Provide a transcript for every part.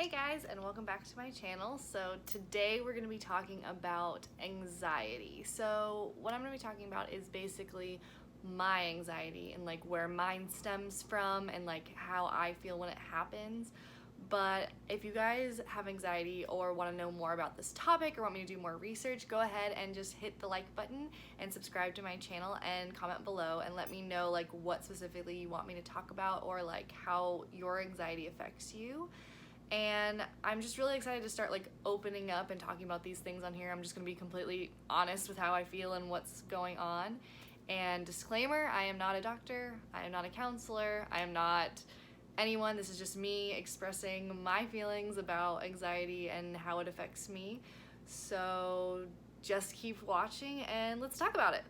Hey guys, and welcome back to my channel. So today we're going to be talking about anxiety. So what I'm going to be talking about is basically my anxiety and like where mine stems from and like how I feel when it happens. But if you guys have anxiety or want to know more about this topic or want me to do more research, go ahead and just hit the like button and subscribe to my channel and comment below and let me know like what specifically you want me to talk about or like how your anxiety affects you. And I'm just really excited to start like opening up and talking about these things on here. I'm just gonna be completely honest with how I feel and what's going on. And disclaimer, I am not a doctor, I am not a counselor, I am not anyone. This is just me expressing my feelings about anxiety and how it affects me. So just keep watching and let's talk about it.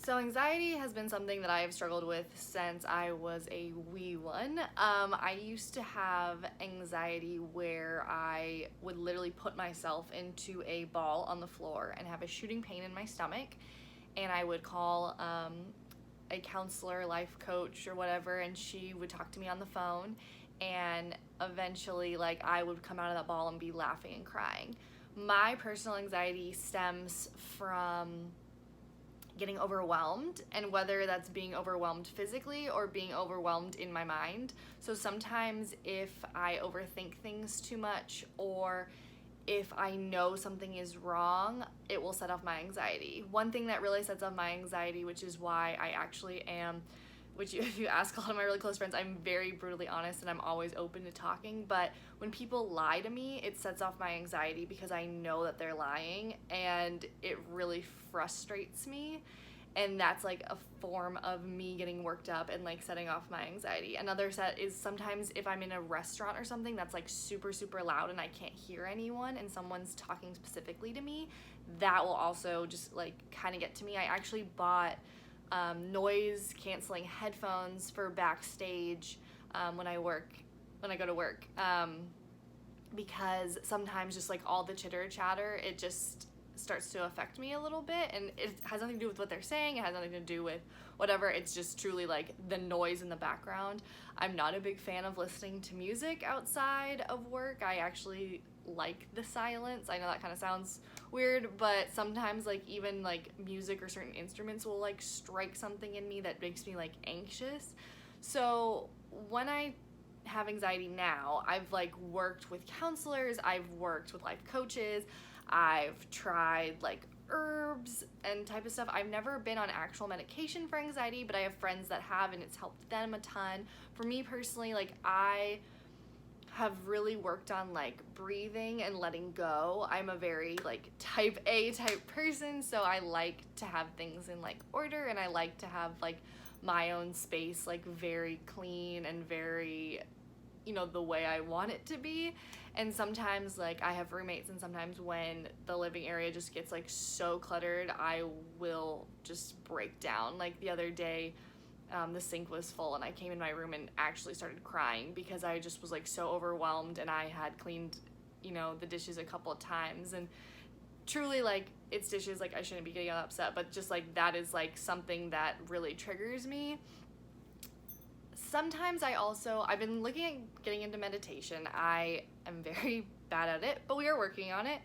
So anxiety has been something that I have struggled with since I was a wee one. I used to have anxiety where I would literally put myself into a ball on the floor and have a shooting pain in my stomach, and I would call a counselor, life coach, or whatever, and she would talk to me on the phone, and eventually like I would come out of that ball and be laughing and crying. My personal anxiety stems from getting overwhelmed, and whether that's being overwhelmed physically or being overwhelmed in my mind. So sometimes if I overthink things too much or if I know something is wrong, it will set off my anxiety. One thing that really sets off my anxiety, which is why I actually am, if you ask a lot of my really close friends, I'm very brutally honest and I'm always open to talking, but when people lie to me, it sets off my anxiety because I know that they're lying and it really frustrates me, and that's like a form of me getting worked up and like setting off my anxiety. Another set is sometimes if I'm in a restaurant or something that's like super loud and I can't hear anyone and someone's talking specifically to me, that will also just like kind of get to me. I actually bought noise canceling headphones for backstage when I go to work, because sometimes just like all the chitter chatter, it just starts to affect me a little bit, and it has nothing to do with what they're saying, it has nothing to do with whatever, it's just truly like the noise in the background. I'm not a big fan of listening to music outside of work. I actually like the silence. I know that kind of sounds weird, but sometimes like even like music or certain instruments will like strike something in me that makes me like anxious. So when I have anxiety now, I've like worked with counselors, I've worked with life coaches, I've tried like herbs and type of stuff. I've never been on actual medication for anxiety, but I have friends that have, and it's helped them a ton. For me personally, like I have really worked on like breathing and letting go. I'm a very like type A type person, so I like to have things in like order, and I like to have like my own space like very clean and very, you know, the way I want it to be. And sometimes like I have roommates, and sometimes when the living area just gets like so cluttered, I will just break down. Like the other day, the sink was full and I came in my room and actually started crying because I just was like so overwhelmed, and I had cleaned, you know, the dishes a couple of times, and truly like it's dishes, like I shouldn't be getting upset, but just like that is like something that really triggers me. Sometimes I've been looking at getting into meditation. I am very bad at it, but we are working on it.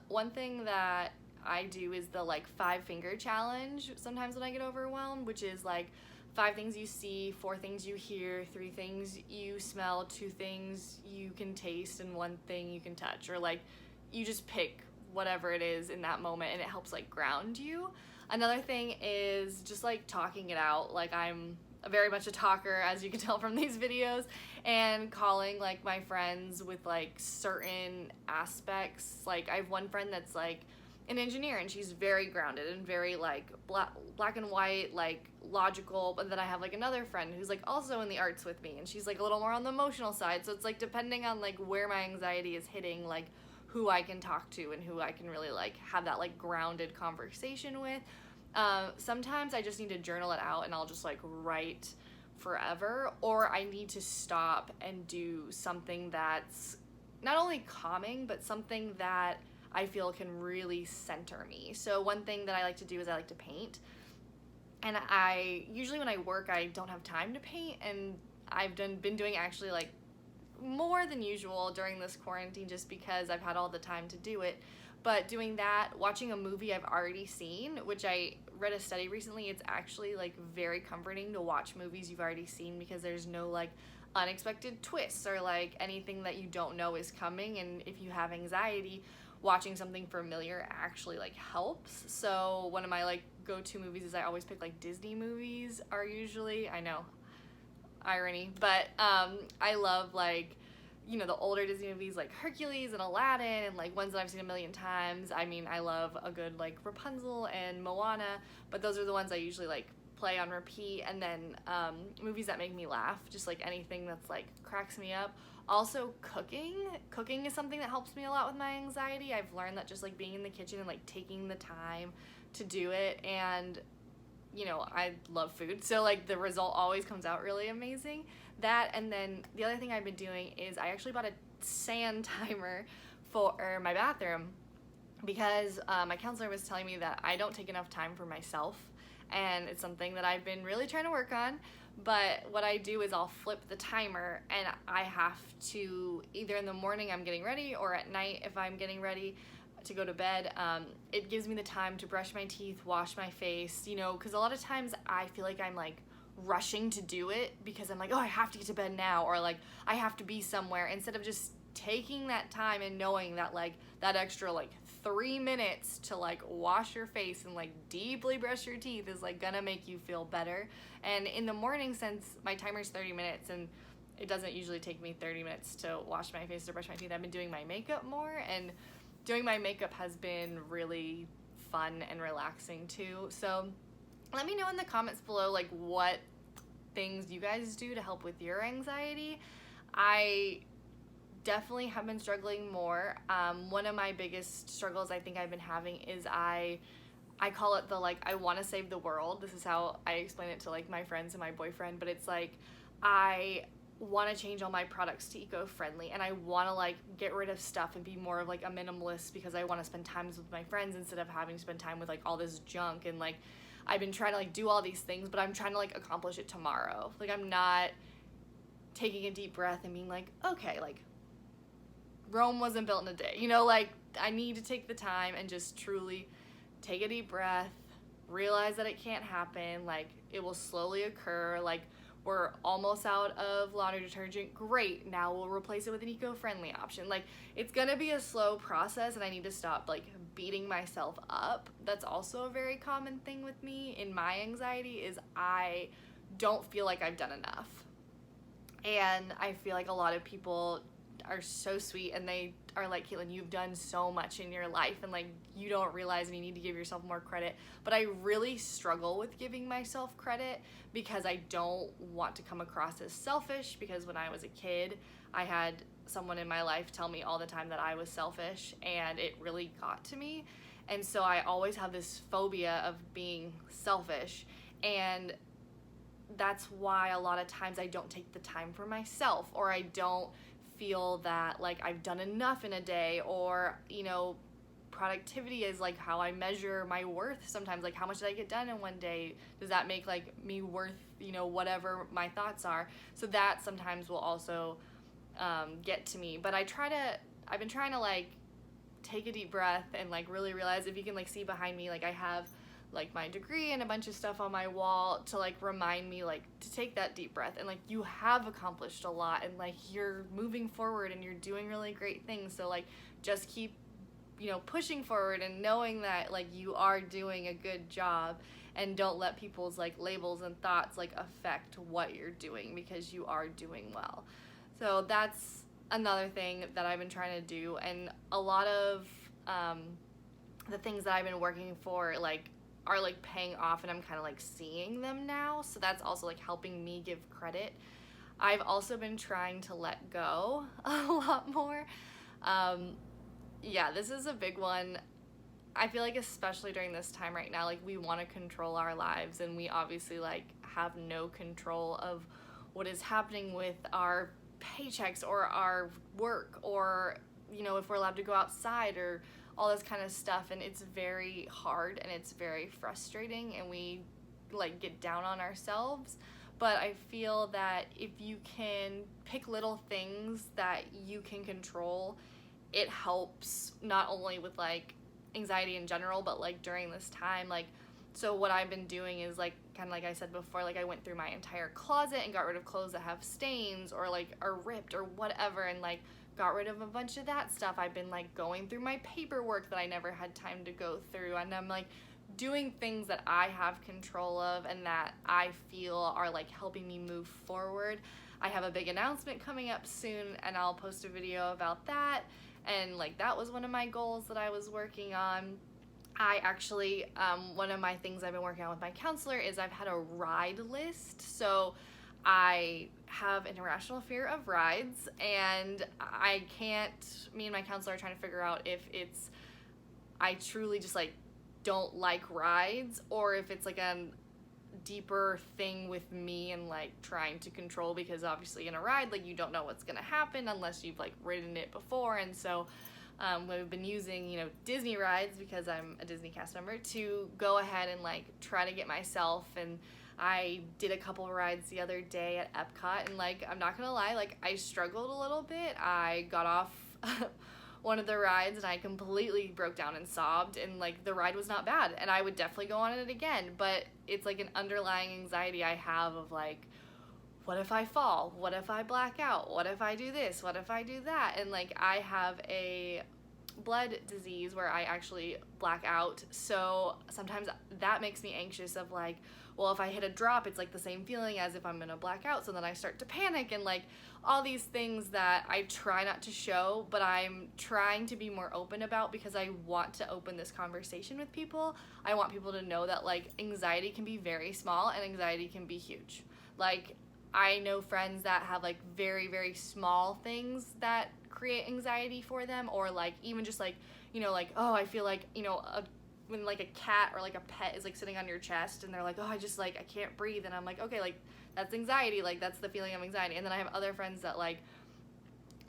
One thing that I do is the like 5-finger challenge sometimes when I get overwhelmed, which is like 5 things you see, 4 things you hear, 3 things you smell, 2 things you can taste, and 1 thing you can touch, or like you just pick whatever it is in that moment, and it helps like ground you. Another thing is just like talking it out. Like I'm very much a talker, as you can tell from these videos, and calling like my friends with like certain aspects. Like I have one friend that's like an engineer, and she's very grounded and very like black and white, like logical. But then I have like another friend who's like also in the arts with me, and she's like a little more on the emotional side. So it's like depending on like where my anxiety is hitting, like who I can talk to and who I can really like have that like grounded conversation with. Sometimes I just need to journal it out, and I'll just like write forever, or I need to stop and do something that's not only calming, but something that I feel can really center me. So one thing that I like to do is I like to paint. And I usually when I work, I don't have time to paint, and I've been doing actually like more than usual during this quarantine just because I've had all the time to do it. But doing that, watching a movie I've already seen, which I read a study recently, it's actually like very comforting to watch movies you've already seen because there's no like unexpected twists or like anything that you don't know is coming. And if you have anxiety, watching something familiar actually like helps. So one of my like go-to movies is I always pick like Disney movies are usually, I know, irony, but I love like, you know, the older Disney movies like Hercules and Aladdin and like ones that I've seen a million times. I mean, I love a good like Rapunzel and Moana, but those are the ones I usually like play on repeat. And then movies that make me laugh, just like anything that's like cracks me up. Also cooking is something that helps me a lot with my anxiety. I've learned that just like being in the kitchen and like taking the time to do it, and you know, I love food, so like the result always comes out really amazing. That, and then the other thing I've been doing is I actually bought a sand timer for my bathroom because my counselor was telling me that I don't take enough time for myself, and it's something that I've been really trying to work on. But what I do is I'll flip the timer, and I have to, either in the morning I'm getting ready or at night if I'm getting ready to go to bed, it gives me the time to brush my teeth, wash my face, you know, because a lot of times I feel like I'm like rushing to do it because I'm like, oh, I have to get to bed now, or like I have to be somewhere, instead of just taking that time and knowing that like that extra like 3 minutes to like wash your face and like deeply brush your teeth is like gonna make you feel better. And in the morning, since my timer's 30 minutes and it doesn't usually take me 30 minutes to wash my face or brush my teeth, I've been doing my makeup more, and doing my makeup has been really fun and relaxing too. So let me know in the comments below like what things you guys do to help with your anxiety. I definitely have been struggling more. One of my biggest struggles I think I've been having is I call it the like I want to save the world. This is how I explain it to like my friends and my boyfriend, but it's like I want to change all my products to eco-friendly, and I want to like get rid of stuff and be more of like a minimalist because I want to spend time with my friends instead of having to spend time with like all this junk. And like I've been trying to like do all these things, but I'm trying to like accomplish it tomorrow. Like I'm not taking a deep breath and being like, okay, like Rome wasn't built in a day, you know, like I need to take the time and just truly take a deep breath, realize that it can't happen, like it will slowly occur. Like we're almost out of laundry detergent, great, now we'll replace it with an eco-friendly option. Like it's gonna be a slow process, and I need to stop like beating myself up. That's also a very common thing with me in my anxiety, is I don't feel like I've done enough. And I feel like a lot of people are so sweet and they are like, Kaitlyn, you've done so much in your life and like you don't realize, and you need to give yourself more credit. But I really struggle with giving myself credit because I don't want to come across as selfish, because when I was a kid I had someone in my life tell me all the time that I was selfish, and it really got to me. And so I always have this phobia of being selfish, and that's why a lot of times I don't take the time for myself, or I don't feel that like I've done enough in a day, or you know, productivity is like how I measure my worth sometimes, like how much did I get done in one day, does that make like me worth, you know, whatever my thoughts are. So that sometimes will also get to me. But I've been trying to like take a deep breath and like really realize, if you can like see behind me, like I have like my degree and a bunch of stuff on my wall to like remind me like to take that deep breath, and like you have accomplished a lot, and like you're moving forward and you're doing really great things. So like just keep, you know, pushing forward and knowing that like you are doing a good job, and don't let people's like labels and thoughts like affect what you're doing, because you are doing well. So that's another thing that I've been trying to do, and a lot of the things that I've been working for like are like paying off, and I'm kind of like seeing them now. So that's also like helping me give credit. I've also been trying to let go a lot more. Yeah, this is a big one. I feel like especially during this time right now, like we want to control our lives, and we obviously like have no control of what is happening with our paychecks or our work, or you know, if we're allowed to go outside, or all this kind of stuff, and it's very hard and it's very frustrating, and we like get down on ourselves. But I feel that if you can pick little things that you can control, it helps not only with like anxiety in general, but like during this time. Like, so what I've been doing is like, kind of like I said before, like I went through my entire closet and got rid of clothes that have stains or like are ripped or whatever, and like got rid of a bunch of that stuff. I've been like going through my paperwork that I never had time to go through, and I'm like doing things that I have control of and that I feel are like helping me move forward. I have a big announcement coming up soon, and I'll post a video about that. And like that was one of my goals that I was working on. I actually, one of my things I've been working on with my counselor is I've had a ride list. So I have an irrational fear of rides, and I can't, me and my counselor are trying to figure out if it's, I truly just like don't like rides, or if it's like a deeper thing with me and like trying to control, because obviously in a ride, like you don't know what's gonna happen unless you've like ridden it before. And so we've been using, you know, Disney rides, because I'm a Disney cast member, to go ahead and like try to get myself. And I did a couple of rides the other day at Epcot, and like I'm not gonna lie, like I struggled a little bit. I got off one of the rides and I completely broke down and sobbed, and like the ride was not bad and I would definitely go on it again, but it's like an underlying anxiety I have of like, what if I fall? What if I black out? What if I do this? What if I do that? And like I have a blood disease where I actually black out, so sometimes that makes me anxious of like, well, if I hit a drop, it's like the same feeling as if I'm gonna black out, so then I start to panic, and like all these things that I try not to show, but I'm trying to be more open about, because I want to open this conversation with people. I want people to know that like anxiety can be very small and anxiety can be huge. Like I know friends that have like very, very small things that create anxiety for them, or like even just like, you know, like, oh, I feel like, you know, when like a cat or like a pet is like sitting on your chest and they're like, oh, I just like, I can't breathe. And I'm like, okay, like that's anxiety. Like that's the feeling of anxiety. And then I have other friends that like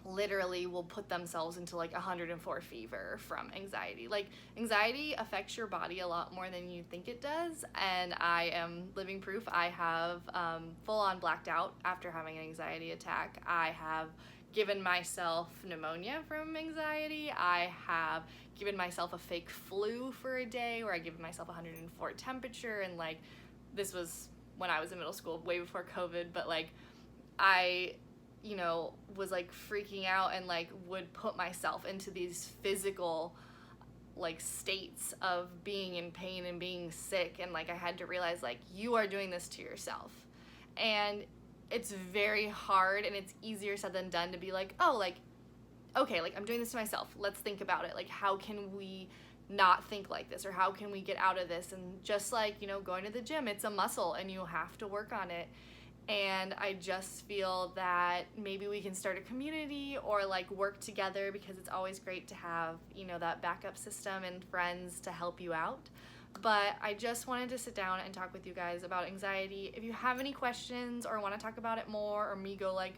literally will put themselves into like 104 fever from anxiety. Like anxiety affects your body a lot more than you think it does. And I am living proof. I have full on blacked out after having an anxiety attack. I have given myself pneumonia from anxiety. I have given myself a fake flu for a day where I give myself 104 temperature, and like this was when I was in middle school, way before COVID, but like I, you know, was like freaking out and like would put myself into these physical like states of being in pain and being sick, and like I had to realize like you are doing this to yourself. And it's very hard, and it's easier said than done to be like, oh, like, okay, like I'm doing this to myself. Let's think about it. Like, how can we not think like this, or how can we get out of this? And just like, you know, going to the gym, it's a muscle and you have to work on it. And I just feel that maybe we can start a community or like work together, because it's always great to have, you know, that backup system and friends to help you out. But I just wanted to sit down and talk with you guys about anxiety. If you have any questions or want to talk about it more, or me go like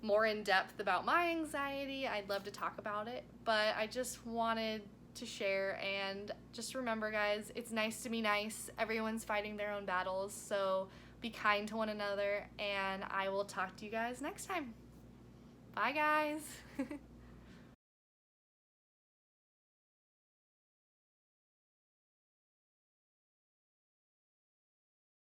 more in depth about my anxiety, I'd love to talk about it. But I just wanted to share, and just remember, guys, it's nice to be nice. Everyone's fighting their own battles, so be kind to one another, and I will talk to you guys next time. Bye, guys.